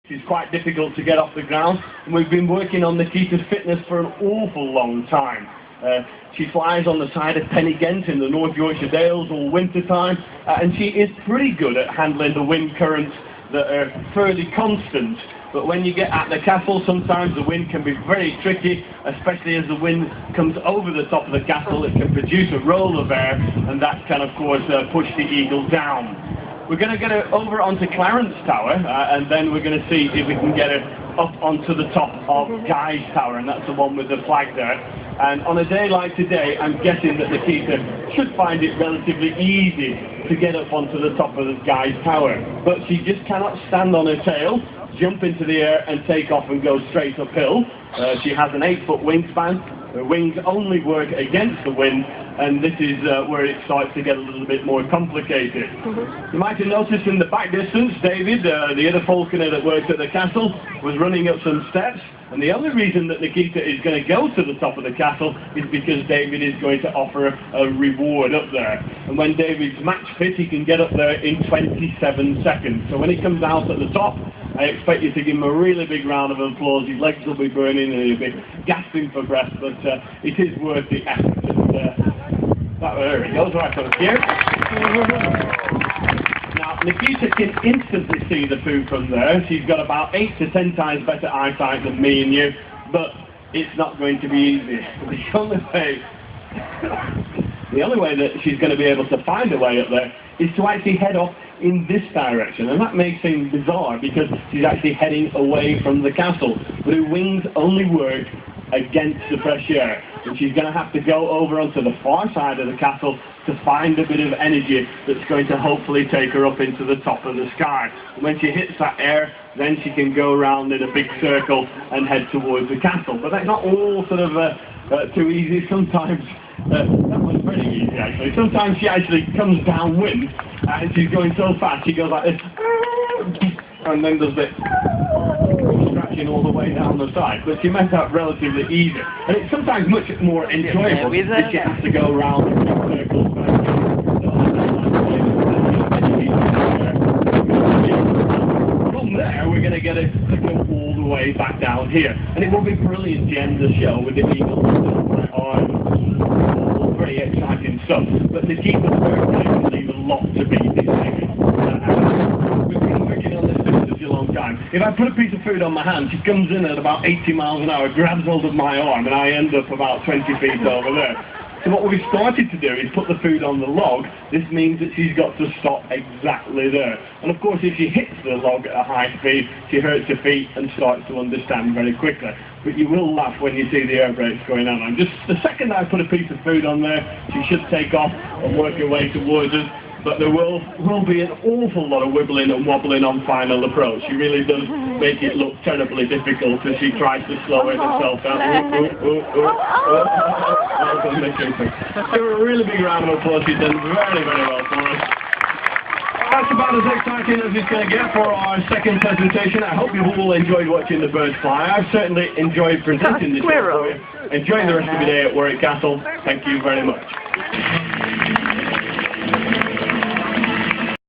It's quite difficult to get off the ground, and we've been working on Nikita's fitness for an awful long time. She flies on the side of Pennygent in the North Yorkshire Dales all winter time, and she is pretty good at handling the wind currents that are fairly constant. But when you get at the castle, sometimes the wind can be very tricky, especially as the wind comes over the top of the castle. It can produce a roll of air, and that can, of course, push the eagle down. We're going to get her over onto Clarence Tower, and then we're going to see if we can get her up onto the top of Guy's Tower, and that's the one with the flag there. And on a day like today, I'm guessing that Nikita should find it relatively easy to get up onto the top of the Guy's Tower. But she just cannot stand on her tail, jump into the air and take off and go straight uphill. She has an 8-foot wingspan. Her wings only work against the wind, and this is where it starts to get a little bit more complicated. You might have noticed in the back distance, David, the other falconer that works at the castle, was running up some steps, and the only reason that Nikita is going to go to the top of the castle is because David is going to offer a reward up there. And when David's match fit, he can get up there in 27 seconds. So when he comes out at the top, I expect you to give him a really big round of applause. His legs will be burning and he'll be gasping for breath, but it is worth the effort. And, there he goes, right, thank you. Now, Nikita can instantly see the food from there. She's got about 8 to 10 times better eyesight than me and you, but it's not going to be easy. The only way that she's going to be able to find a way up there is to actually head off in this direction, and that may seem bizarre because she's actually heading away from the castle, but her wings only work against the fresh air, and she's going to have to go over onto the far side of the castle to find a bit of energy that's going to hopefully take her up into the top of the sky. And when she hits that air, then she can go around in a big circle and head towards the castle. But that's not all sort of too easy. Sometimes that was pretty easy actually. Sometimes she actually comes downwind and she's going so fast she goes like this and then does this scratching all the way down the side. But she makes that relatively easy, and it's sometimes much more enjoyable if she has to go around in circles. From there we're going to get it to go all the way back down here, and it will be brilliant to end the show with the eagle on very exciting stuff. But Nikita's birthday will leave a lot to be desired. We've been working on this for such a long time. If I put a piece of food on my hand, she comes in at about 80 miles an hour, grabs hold of my arm, and I end up about 20 feet over there. So what we've started to do is put the food on the log. This means that she's got to stop exactly there. And of course, if she hits the log at a high speed, she hurts her feet and starts to understand very quickly. But you will laugh when you see the air brakes going on. And just the second I put a piece of food on there, she should take off and work her way towards us. But there will be an awful lot of wibbling and wobbling on final approach. She really does make it look terribly difficult as she tries to slow herself down. Give her a really big round of applause. She's done very, very well for us. That's about as exciting as it's going to get for our second presentation. I hope you've all enjoyed watching the birds fly. I've certainly enjoyed presenting this show for you. Enjoy the rest of your day at Warwick Castle. Thank you very much.